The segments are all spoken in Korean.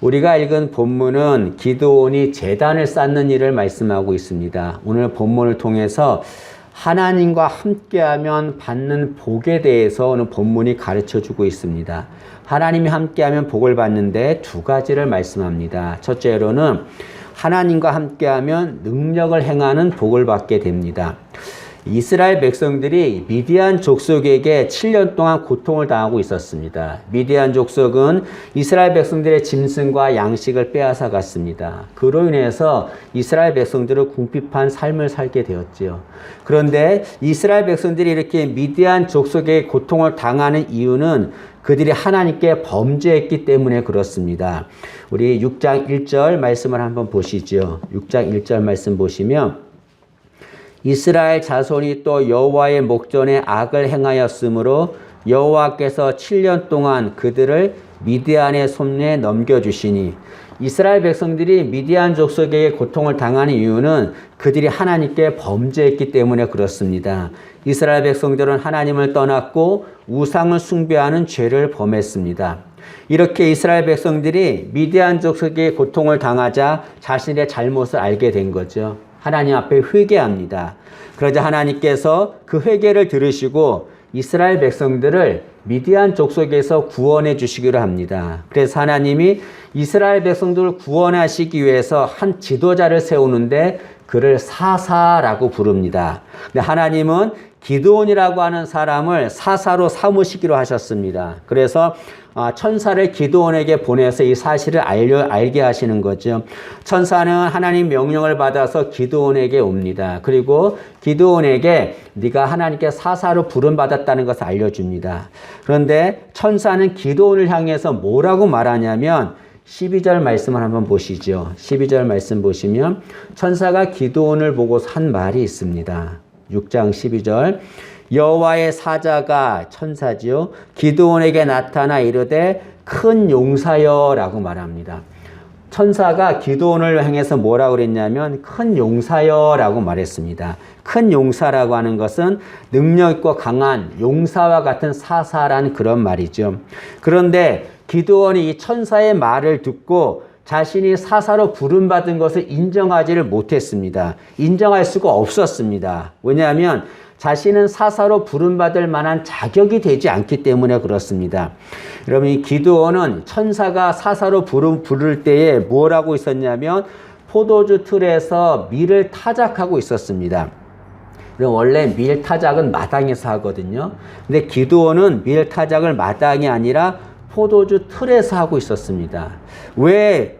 우리가 읽은 본문은 기드온이 제단을 쌓는 일을 말씀하고 있습니다. 오늘 본문을 통해서 하나님과 함께하면 받는 복에 대해서 오늘 본문이 가르쳐주고 있습니다. 하나님이 함께하면 복을 받는데 두 가지를 말씀합니다. 첫째로는 하나님과 함께하면 능력을 행하는 복을 받게 됩니다. 이스라엘 백성들이 미디안 족속에게 7년 동안 고통을 당하고 있었습니다. 미디안 족속은 이스라엘 백성들의 짐승과 양식을 빼앗아 갔습니다. 그로 인해서 이스라엘 백성들은 궁핍한 삶을 살게 되었지요. 그런데 이스라엘 백성들이 이렇게 미디안 족속의 고통을 당하는 이유는 그들이 하나님께 범죄했기 때문에 그렇습니다. 우리 6장 1절 말씀을 한번 보시죠. 6장 1절 말씀 보시면 이스라엘 자손이 또 여호와의 목전에 악을 행하였으므로 여호와께서 7년 동안 그들을 미디안의 손에 넘겨주시니, 이스라엘 백성들이 미디안 족속에게 고통을 당하는 이유는 그들이 하나님께 범죄했기 때문에 그렇습니다. 이스라엘 백성들은 하나님을 떠났고 우상을 숭배하는 죄를 범했습니다. 이렇게 이스라엘 백성들이 미디안 족속에게 고통을 당하자 자신의 잘못을 알게 된 거죠. 하나님 앞에 회개합니다. 그러자 하나님께서 그 회개를 들으시고 이스라엘 백성들을 미디안 족속에서 구원해 주시기로 합니다. 그래서 하나님이 이스라엘 백성들을 구원하시기 위해서 한 지도자를 세우는데 그를 사사라고 부릅니다. 근데 하나님은 기드온이라고 하는 사람을 사사로 삼으시기로 하셨습니다. 그래서 천사를 기드온에게 보내서 이 사실을 알게 하시는 거죠. 천사는 하나님 명령을 받아서 기드온에게 옵니다. 그리고 기드온에게 네가 하나님께 사사로 부름받았다는 것을 알려줍니다. 그런데 천사는 기드온을 향해서 뭐라고 말하냐면 12절 말씀을 한번 보시죠. 12절 말씀 보시면 천사가 기드온을 보고서 한 말이 있습니다. 6장 12절 여호와의 사자가 천사지요 기드온에게 나타나 이르되 큰 용사여 라고 말합니다. 천사가 기드온을 향해서 뭐라고 그랬냐면 큰 용사여 라고 말했습니다. 큰 용사라고 하는 것은 능력 있고 강한 용사와 같은 사사라는 그런 말이죠. 그런데 기드온이 이 천사의 말을 듣고 자신이 사사로 부름받은 것을 인정하지를 못했습니다. 인정할 수가 없었습니다. 왜냐하면 자신은 사사로 부름받을 만한 자격이 되지 않기 때문에 그렇습니다. 여러분, 이 기드온은 천사가 사사로 부를 때에 뭘 하고 있었냐면 포도주 틀에서 밀을 타작하고 있었습니다. 원래 밀 타작은 마당에서 하거든요. 근데 기드온은 밀 타작을 마당이 아니라 포도주 틀에서 하고 있었습니다. 왜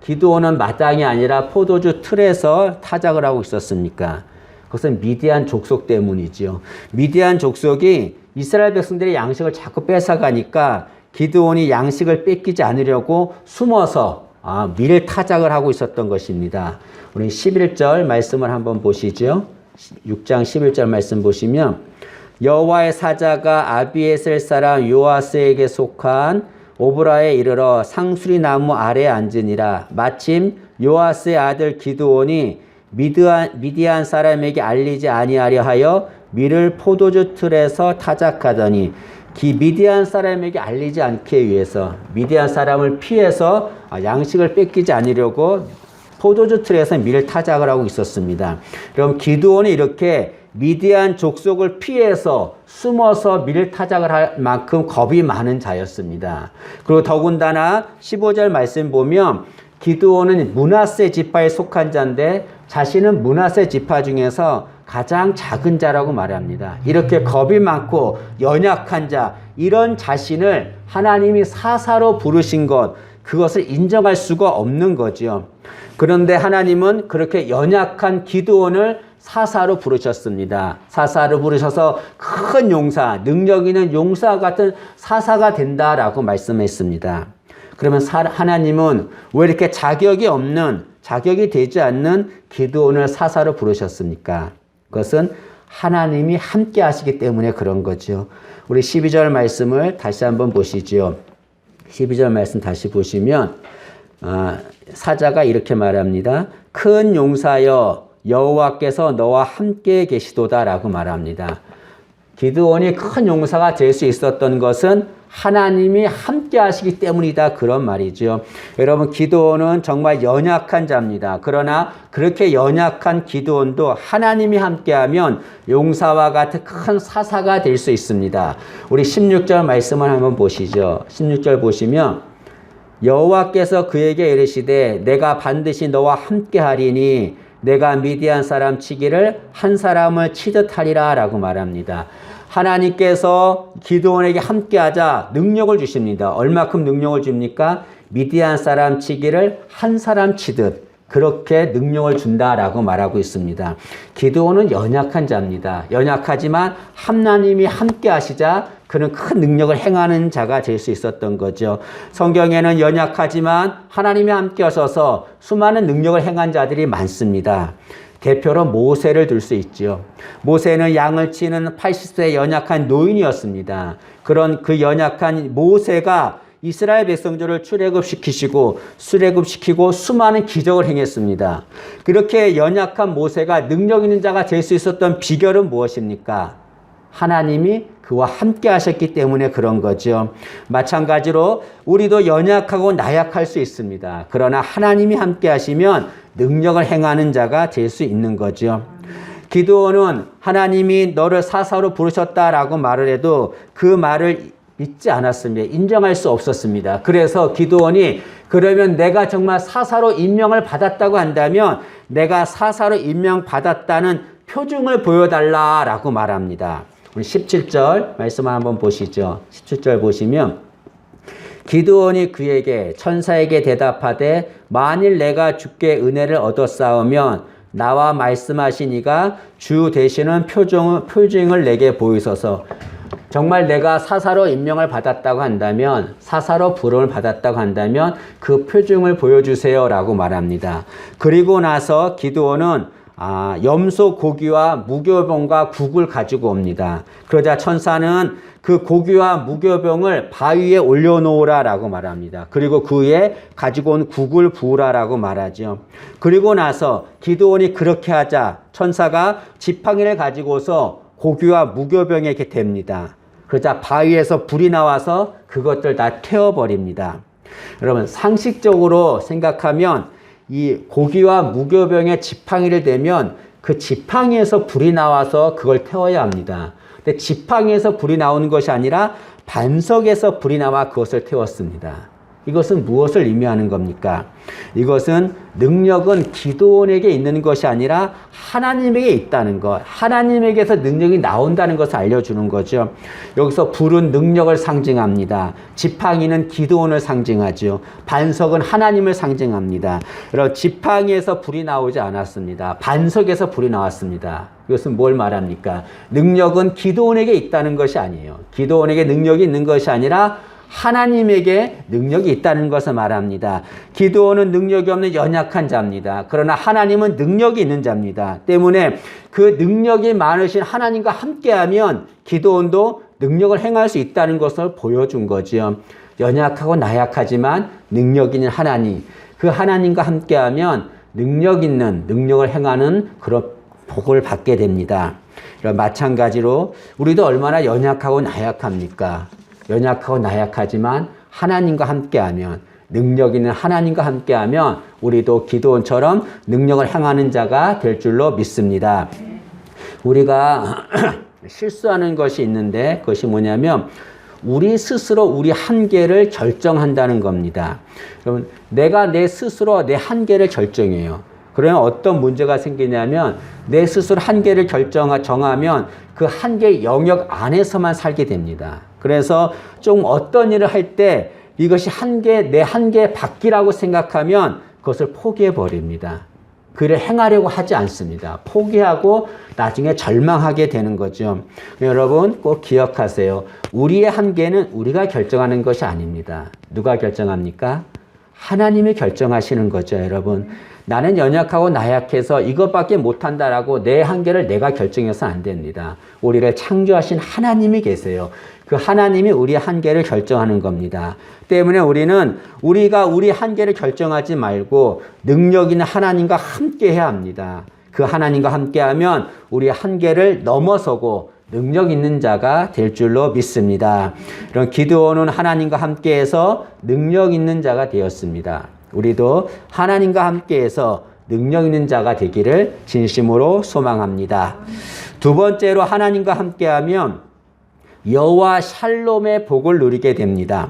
기드온은 마당이 아니라 포도주 틀에서 타작을 하고 있었습니까? 그것은 미디안 족속 때문이지요. 미디안 족속이 이스라엘 백성들의 양식을 자꾸 뺏어가니까 기드온이 양식을 뺏기지 않으려고 숨어서 밀 타작을 하고 있었던 것입니다. 우리 11절 말씀을 한번 보시죠. 6장 11절 말씀 보시면 여호와의 사자가 아비에셀 사람 요아스에게 속한 오브라에 이르러 상수리 나무 아래에 앉으니라. 마침 요아스의 아들 기드온이 미디안 사람에게 알리지 아니하려 하여 밀을 포도주 틀에서 타작하더니 미디안 사람에게 알리지 않기 위해서 미디안 사람을 피해서 양식을 뺏기지 않으려고 포도주 틀에서 밀 타작을 하고 있었습니다. 그럼 기드온이 이렇게 미디안 족속을 피해서 숨어서 밀 타작을 할 만큼 겁이 많은 자였습니다. 그리고 더군다나 15절 말씀 보면 기드온은 므낫세 지파에 속한 자인데 자신은 므낫세 지파 중에서 가장 작은 자라고 말합니다. 이렇게 겁이 많고 연약한 자, 이런 자신을 하나님이 사사로 부르신 것, 그것을 인정할 수가 없는 거죠. 그런데 하나님은 그렇게 연약한 기드온을 사사로 부르셨습니다. 사사로 부르셔서 큰 용사, 능력 있는 용사 같은 사사가 된다라고 말씀했습니다. 그러면 하나님은 왜 이렇게 자격이 되지 않는 기드온을 사사로 부르셨습니까? 그것은 하나님이 함께 하시기 때문에 그런 거죠. 우리 12절 말씀을 다시 한번 보시죠. 12절 말씀 다시 보시면 사자가 이렇게 말합니다. 큰 용사여 여호와께서 너와 함께 계시도다 라고 말합니다. 기드온이 큰 용사가 될 수 있었던 것은 하나님이 함께 하시기 때문이다. 그런 말이죠. 여러분, 기드온은 정말 연약한 자입니다. 그러나 그렇게 연약한 기드온도 하나님이 함께하면 용사와 같은 큰 사사가 될 수 있습니다. 우리 16절 말씀을 한번 보시죠. 16절 보시면 여호와께서 그에게 이르시되 내가 반드시 너와 함께하리니 내가 미디안 사람 치기를 한 사람을 치듯 하리라 라고 말합니다. 하나님께서 기드온에게 함께하자 능력을 주십니다. 얼마큼 능력을 줍니까? 미디안 사람 치기를 한 사람 치듯 그렇게 능력을 준다라고 말하고 있습니다. 기드온은 연약한 자입니다. 연약하지만 하나님이 함께 하시자 그는 큰 능력을 행하는 자가 될 수 있었던 거죠. 성경에는 연약하지만 하나님이 함께 하셔서 수많은 능력을 행한 자들이 많습니다. 대표로 모세를 들 수 있죠. 모세는 양을 치는 80세 연약한 노인이었습니다. 그런 그 연약한 모세가 이스라엘 백성들을 출애굽시키고 수많은 기적을 행했습니다. 그렇게 연약한 모세가 능력 있는 자가 될 수 있었던 비결은 무엇입니까? 하나님이 그와 함께 하셨기 때문에 그런 거죠. 마찬가지로 우리도 연약하고 나약할 수 있습니다. 그러나 하나님이 함께 하시면 능력을 행하는 자가 될 수 있는 거죠. 기드온은 하나님이 너를 사사로 부르셨다라고 말을 해도 그 말을 믿지 않았습니다. 인정할 수 없었습니다. 그래서 기드온이 그러면 내가 정말 사사로 임명을 받았다고 한다면 내가 사사로 임명받았다는 표징을 보여달라라고 말합니다. 우리 17절 말씀을 한번 보시죠. 17절 보시면 기드온이 그에게 천사에게 대답하되 만일 내가 주께 은혜를 얻었사오면 나와 말씀하신 이가 주 되시는 표징을 내게 보이소서. 정말 내가 사사로 임명을 받았다고 한다면 사사로 부름을 받았다고 한다면 그 표징을 보여주세요 라고 말합니다. 그리고 나서 기드온은 염소 고기와 무교병과 국을 가지고 옵니다. 그러자 천사는 그 고기와 무교병을 바위에 올려놓으라 라고 말합니다. 그리고 그 위에 가지고 온 국을 부으라 라고 말하죠. 그리고 나서 기드온이 그렇게 하자 천사가 지팡이를 가지고서 고기와 무교병에 이렇게 댑니다. 그러자 바위에서 불이 나와서 그것들 다 태워버립니다. 여러분, 상식적으로 생각하면 이 고기와 무교병에 지팡이를 대면 그 지팡이에서 불이 나와서 그걸 태워야 합니다. 근데 지팡이에서 불이 나오는 것이 아니라 반석에서 불이 나와 그것을 태웠습니다. 이것은 무엇을 의미하는 겁니까? 이것은 능력은 기드온에게 있는 것이 아니라 하나님에게 있다는 것, 하나님에게서 능력이 나온다는 것을 알려주는 거죠. 여기서 불은 능력을 상징합니다. 지팡이는 기드온을 상징하죠. 반석은 하나님을 상징합니다. 여러분, 지팡이에서 불이 나오지 않았습니다. 반석에서 불이 나왔습니다. 이것은 뭘 말합니까? 능력은 기드온에게 있다는 것이 아니에요. 기드온에게 능력이 있는 것이 아니라 하나님에게 능력이 있다는 것을 말합니다. 기드온은 능력이 없는 연약한 자입니다. 그러나 하나님은 능력이 있는 자입니다. 때문에 그 능력이 많으신 하나님과 함께하면 기드온도 능력을 행할 수 있다는 것을 보여준 거죠. 연약하고 나약하지만 능력 있는 하나님, 그 하나님과 함께하면 능력 있는 능력을 행하는 그런 복을 받게 됩니다. 마찬가지로 우리도 얼마나 연약하고 나약합니까? 연약하고 나약하지만 하나님과 함께하면, 능력 있는 하나님과 함께하면 우리도 기드온처럼 능력을 행하는 자가 될 줄로 믿습니다. 우리가 실수하는 것이 있는데 그것이 뭐냐면 우리 스스로 우리 한계를 결정한다는 겁니다. 여러분, 내가 내 스스로 내 한계를 결정해요. 그러면 어떤 문제가 생기냐면 내 스스로 한계를 정하면 그 한계 영역 안에서만 살게 됩니다. 그래서 좀 어떤 일을 할 때 이것이 내 한계 밖이라고 생각하면 그것을 포기해 버립니다. 그를 행하려고 하지 않습니다. 포기하고 나중에 절망하게 되는 거죠. 여러분 꼭 기억하세요. 우리의 한계는 우리가 결정하는 것이 아닙니다. 누가 결정합니까? 하나님이 결정하시는 거죠, 여러분. 나는 연약하고 나약해서 이것밖에 못한다라고 내 한계를 내가 결정해서 안 됩니다. 우리를 창조하신 하나님이 계세요. 그 하나님이 우리의 한계를 결정하는 겁니다. 때문에 우리는 우리가 우리 한계를 결정하지 말고 능력 있는 하나님과 함께 해야 합니다. 그 하나님과 함께하면 우리의 한계를 넘어서고 능력 있는 자가 될 줄로 믿습니다. 이런 기드온은 하나님과 함께해서 능력 있는 자가 되었습니다. 우리도 하나님과 함께해서 능력 있는 자가 되기를 진심으로 소망합니다. 두 번째로 하나님과 함께하면 여호와 샬롬의 복을 누리게 됩니다.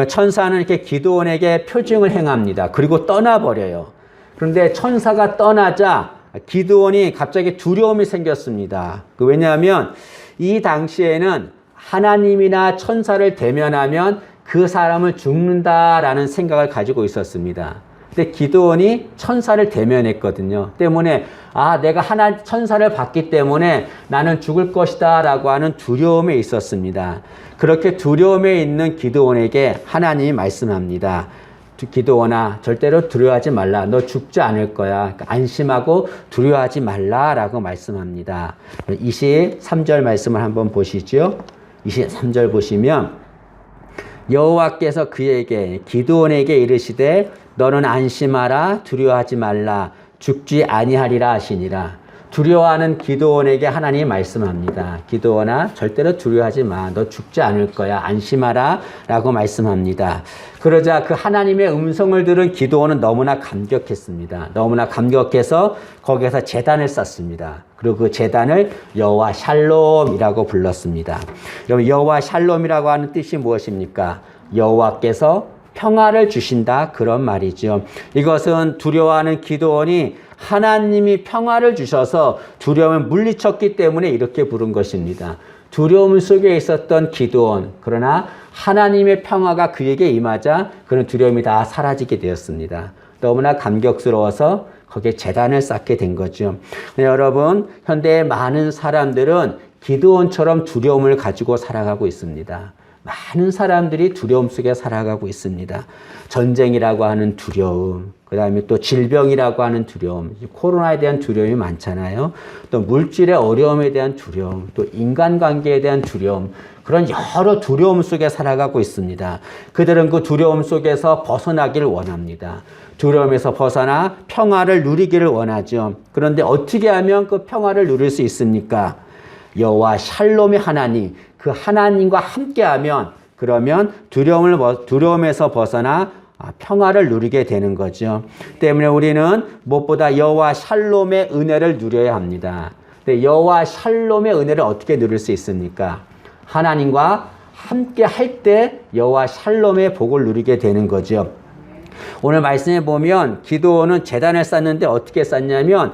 천사는 이렇게 기드온에게 표징을 행합니다. 그리고 떠나버려요. 그런데 천사가 떠나자 기드온이 갑자기 두려움이 생겼습니다. 왜냐하면 이 당시에는 하나님이나 천사를 대면하면 그 사람은 죽는다라는 생각을 가지고 있었습니다. 근데 기드온이 천사를 대면했거든요. 때문에 내가 천사를 봤기 때문에 나는 죽을 것이다 라고 하는 두려움에 있었습니다. 그렇게 두려움에 있는 기드온에게 하나님이 말씀합니다. 기드온아, 절대로 두려워하지 말라. 너 죽지 않을 거야. 그러니까 안심하고 두려워하지 말라라고 말씀합니다. 23절 말씀을 한번 보시죠. 23절 보시면 여호와께서 그에게 기드온에게 이르시되 너는 안심하라, 두려워하지 말라, 죽지 아니하리라 하시니라. 두려워하는 기드온에게 하나님이 말씀합니다. 기드온아, 절대로 두려워하지 마. 너 죽지 않을 거야. 안심하라 라고 말씀합니다. 그러자 그 하나님의 음성을 들은 기드온은 너무나 감격했습니다. 너무나 감격해서 거기에서 제단을 쌓습니다. 그리고 그 제단을 여호와 샬롬이라고 불렀습니다. 여러분, 여호와 샬롬이라고 하는 뜻이 무엇입니까? 여호와께서 평화를 주신다, 그런 말이죠. 이것은 두려워하는 기드온이 하나님이 평화를 주셔서 두려움을 물리쳤기 때문에 이렇게 부른 것입니다. 두려움 속에 있었던 기드온, 그러나 하나님의 평화가 그에게 임하자 그런 두려움이 다 사라지게 되었습니다. 너무나 감격스러워서 거기에 제단을 쌓게 된 거죠. 여러분, 현대의 많은 사람들은 기드온처럼 두려움을 가지고 살아가고 있습니다. 많은 사람들이 두려움 속에 살아가고 있습니다. 전쟁이라고 하는 두려움, 그 다음에 또 질병이라고 하는 두려움, 코로나에 대한 두려움이 많잖아요. 또 물질의 어려움에 대한 두려움, 또 인간관계에 대한 두려움, 그런 여러 두려움 속에 살아가고 있습니다. 그들은 그 두려움 속에서 벗어나기를 원합니다. 두려움에서 벗어나 평화를 누리기를 원하죠. 그런데 어떻게 하면 그 평화를 누릴 수 있습니까? 여호와 샬롬의 하나님, 그 하나님과 함께하면 그러면 두려움에서 벗어나 평화를 누리게 되는 거죠. 때문에 우리는 무엇보다 여호와 샬롬의 은혜를 누려야 합니다. 근데 여호와 샬롬의 은혜를 어떻게 누릴 수 있습니까? 하나님과 함께 할 때 여호와 샬롬의 복을 누리게 되는 거죠. 오늘 말씀해 보면 기드온은 제단을 쌓는데 어떻게 쌓냐면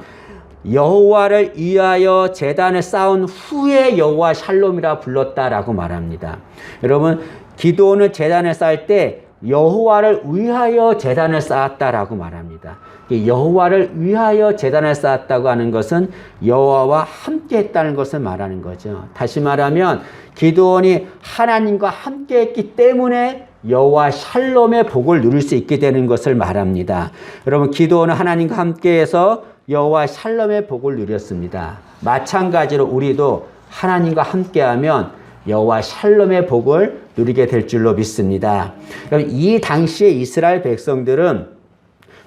여호와를 위하여 제단을 쌓은 후에 여호와 샬롬이라 불렀다라고 말합니다. 여러분, 기드온은 제단을 쌓을 때 여호와를 위하여 제단을 쌓았다라고 말합니다. 여호와를 위하여 제단을 쌓았다고 하는 것은 여호와와 함께 했다는 것을 말하는 거죠. 다시 말하면 기드온이 하나님과 함께 했기 때문에 여호와 샬롬의 복을 누릴 수 있게 되는 것을 말합니다. 여러분, 기드온은 하나님과 함께해서 여호와 샬롬의 복을 누렸습니다. 마찬가지로 우리도 하나님과 함께하면 여호와 샬롬의 복을 누리게 될 줄로 믿습니다. 그럼 이 당시에 이스라엘 백성들은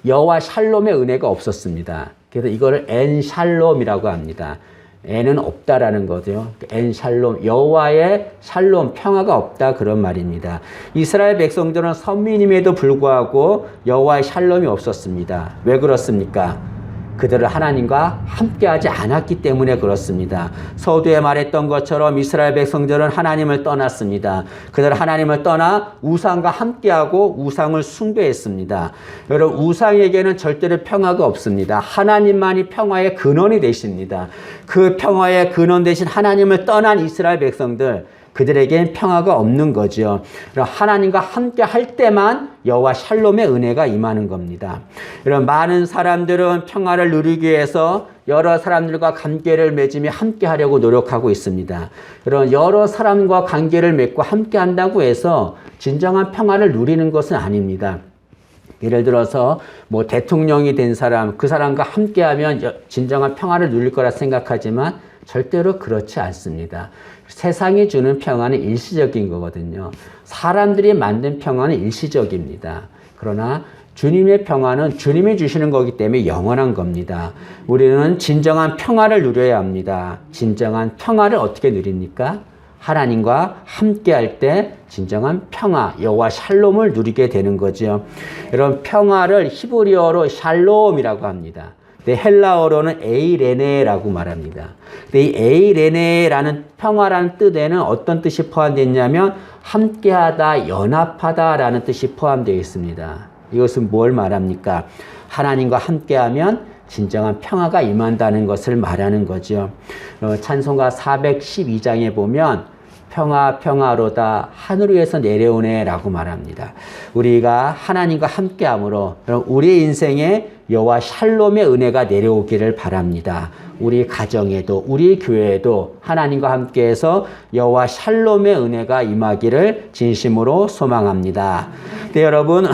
여호와 샬롬의 은혜가 없었습니다. 그래서 이거를 엔 샬롬이라고 합니다. 엔은 없다라는 거죠. 엔 샬롬, 여호와의 샬롬, 평화가 없다, 그런 말입니다. 이스라엘 백성들은 선민임에도 불구하고 여호와의 샬롬이 없었습니다. 왜 그렇습니까? 그들을 하나님과 함께하지 않았기 때문에 그렇습니다. 서두에 말했던 것처럼 이스라엘 백성들은 하나님을 떠났습니다. 그들은 하나님을 떠나 우상과 함께하고 우상을 숭배했습니다. 여러분, 우상에게는 절대로 평화가 없습니다. 하나님만이 평화의 근원이 되십니다. 그 평화의 근원 되신 하나님을 떠난 이스라엘 백성들, 그들에겐 평화가 없는 거죠. 하나님과 함께 할 때만 여호와 샬롬의 은혜가 임하는 겁니다. 이런 많은 사람들은 평화를 누리기 위해서 여러 사람들과 관계를 맺으며 함께 하려고 노력하고 있습니다. 이런 여러 사람과 관계를 맺고 함께 한다고 해서 진정한 평화를 누리는 것은 아닙니다. 예를 들어서 대통령이 된 사람, 그 사람과 함께하면 진정한 평화를 누릴 거라 생각하지만 절대로 그렇지 않습니다. 세상이 주는 평화는 일시적인 거거든요. 사람들이 만든 평화는 일시적입니다. 그러나 주님의 평화는 주님이 주시는 거기 때문에 영원한 겁니다. 우리는 진정한 평화를 누려야 합니다. 진정한 평화를 어떻게 누립니까? 하나님과 함께 할 때 진정한 평화, 여호와 샬롬을 누리게 되는 거죠. 여러분, 평화를 히브리어로 샬롬이라고 합니다. 근데 헬라어로는 에이레네라고 말합니다. 근데 이 에이레네라는 평화라는 뜻에는 어떤 뜻이 포함되어 있냐면 함께하다, 연합하다라는 뜻이 포함되어 있습니다. 이것은 뭘 말합니까? 하나님과 함께하면 진정한 평화가 임한다는 것을 말하는 거죠. 찬송가 412장에 보면 평화 평화로다 하늘 위에서 내려오네 라고 말합니다. 우리가 하나님과 함께함으로 우리 인생에 여호와 샬롬의 은혜가 내려오기를 바랍니다. 우리 가정에도 우리 교회에도 하나님과 함께해서 여호와 샬롬의 은혜가 임하기를 진심으로 소망합니다. 네, 여러분,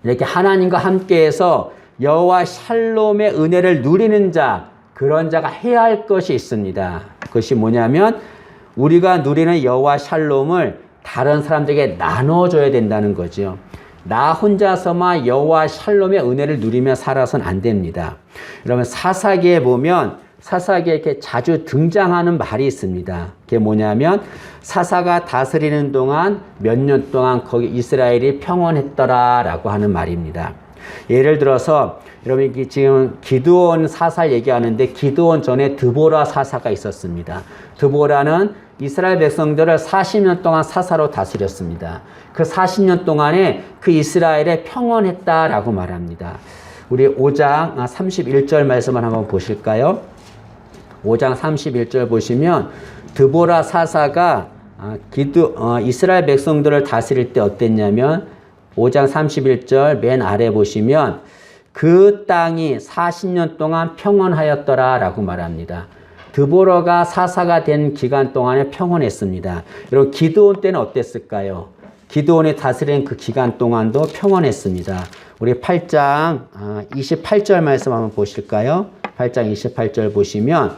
이렇게 하나님과 함께해서 여호와 샬롬의 은혜를 누리는 자, 그런 자가 해야 할 것이 있습니다. 그것이 뭐냐면 우리가 누리는 여호와 샬롬을 다른 사람들에게 나눠줘야 된다는 거죠. 나 혼자서만 여호와 샬롬의 은혜를 누리며 살아서는 안 됩니다. 여러분, 사사기에 보면 사사기에 이렇게 자주 등장하는 말이 있습니다. 그게 뭐냐면 사사가 다스리는 동안 몇 년 동안 거기 이스라엘이 평온했더라라고 하는 말입니다. 예를 들어서 여러분, 지금 기드온 사사 얘기하는데 기드온 전에 드보라 사사가 있었습니다. 드보라는 이스라엘 백성들을 40년 동안 사사로 다스렸습니다. 그 40년 동안에 그 이스라엘에 평온했다라고 말합니다. 우리 5장 31절 말씀을 한번 보실까요? 5장 31절 보시면 드보라 사사가 이스라엘 백성들을 다스릴 때 어땠냐면 5장 31절 맨 아래 보시면 그 땅이 40년 동안 평온하였더라 라고 말합니다. 드보라가 사사가 된 기간 동안에 평온했습니다. 여러분, 기드온 때는 어땠을까요? 기드온이 다스린 그 기간 동안도 평온했습니다. 우리 8장 28절 말씀 한번 보실까요? 8장 28절 보시면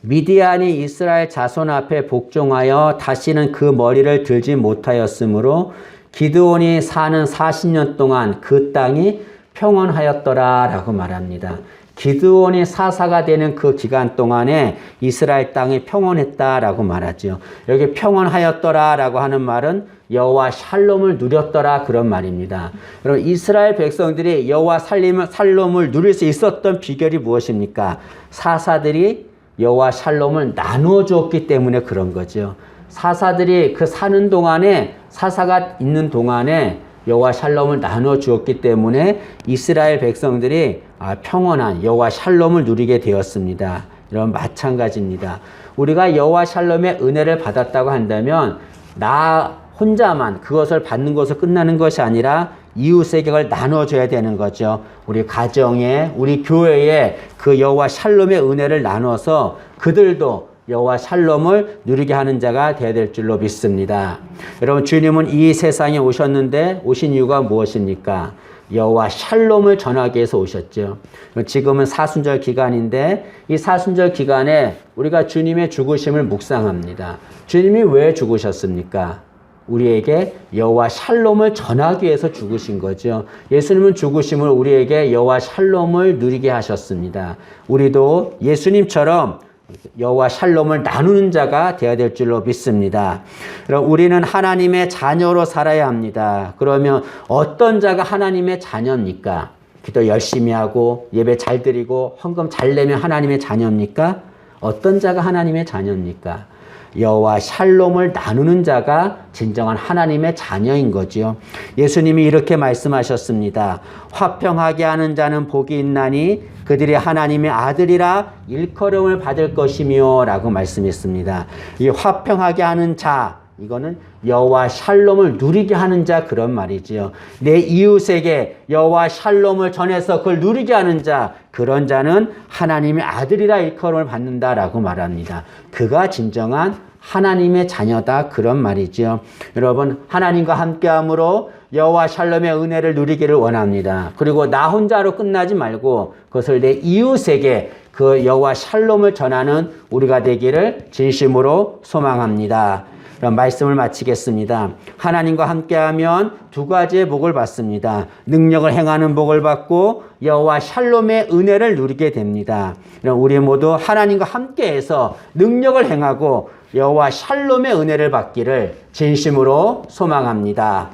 미디안이 이스라엘 자손 앞에 복종하여 다시는 그 머리를 들지 못하였으므로 기드온이 사는 40년 동안 그 땅이 평온하였더라 라고 말합니다. 기드온이 사사가 되는 그 기간 동안에 이스라엘 땅이 평온했다라고 말하죠. 여기 평온하였더라라고 하는 말은 여호와 샬롬을 누렸더라 그런 말입니다. 여러분, 이스라엘 백성들이 여호와 샬롬을 누릴 수 있었던 비결이 무엇입니까? 사사들이 여호와 샬롬을 나누어 주었기 때문에 그런 거죠. 사사들이 그 사는 동안에 사사가 있는 동안에 여호와 샬롬을 나눠 주었기 때문에 이스라엘 백성들이 평온한 여호와 샬롬을 누리게 되었습니다. 이런 마찬가지입니다. 우리가 여호와 샬롬의 은혜를 받았다고 한다면 나 혼자만 그것을 받는 것으로 끝나는 것이 아니라 이웃에게 그걸 나눠줘야 되는 거죠. 우리 가정에, 우리 교회에 그 여호와 샬롬의 은혜를 나눠서 그들도 여호와 샬롬을 누리게 하는 자가 되어야 될 줄로 믿습니다. 여러분, 주님은 이 세상에 오셨는데 오신 이유가 무엇입니까? 여호와 샬롬을 전하기 위해서 오셨죠. 지금은 사순절 기간인데 이 사순절 기간에 우리가 주님의 죽으심을 묵상합니다. 주님이 왜 죽으셨습니까? 우리에게 여호와 샬롬을 전하기 위해서 죽으신 거죠. 예수님은 죽으심을 우리에게 여호와 샬롬을 누리게 하셨습니다. 우리도 예수님처럼 여호와 샬롬을 나누는 자가 되어야 될 줄로 믿습니다. 그럼 우리는 하나님의 자녀로 살아야 합니다. 그러면 어떤 자가 하나님의 자녀입니까? 기도 열심히 하고 예배 잘 드리고 헌금 잘 내면 하나님의 자녀입니까? 어떤 자가 하나님의 자녀입니까? 여호와 샬롬을 나누는 자가 진정한 하나님의 자녀인 거죠. 예수님이 이렇게 말씀하셨습니다. 화평하게 하는 자는 복이 있나니 그들이 하나님의 아들이라 일컬음을 받을 것이며 라고 말씀했습니다. 이 화평하게 하는 자, 이거는 여호와 샬롬을 누리게 하는 자 그런 말이지요. 내 이웃에게 여호와 샬롬을 전해서 그걸 누리게 하는 자, 그런 자는 하나님의 아들이라 일컬음을 받는다라고 말합니다. 그가 진정한 하나님의 자녀다 그런 말이죠. 여러분, 하나님과 함께함으로 여호와 샬롬의 은혜를 누리기를 원합니다. 그리고 나 혼자로 끝나지 말고 그것을 내 이웃에게 그 여호와 샬롬을 전하는 우리가 되기를 진심으로 소망합니다. 그럼 말씀을 마치겠습니다. 하나님과 함께하면 두 가지의 복을 받습니다. 능력을 행하는 복을 받고 여호와 샬롬의 은혜를 누리게 됩니다. 그럼 우리 모두 하나님과 함께해서 능력을 행하고 여호와 샬롬의 은혜를 받기를 진심으로 소망합니다.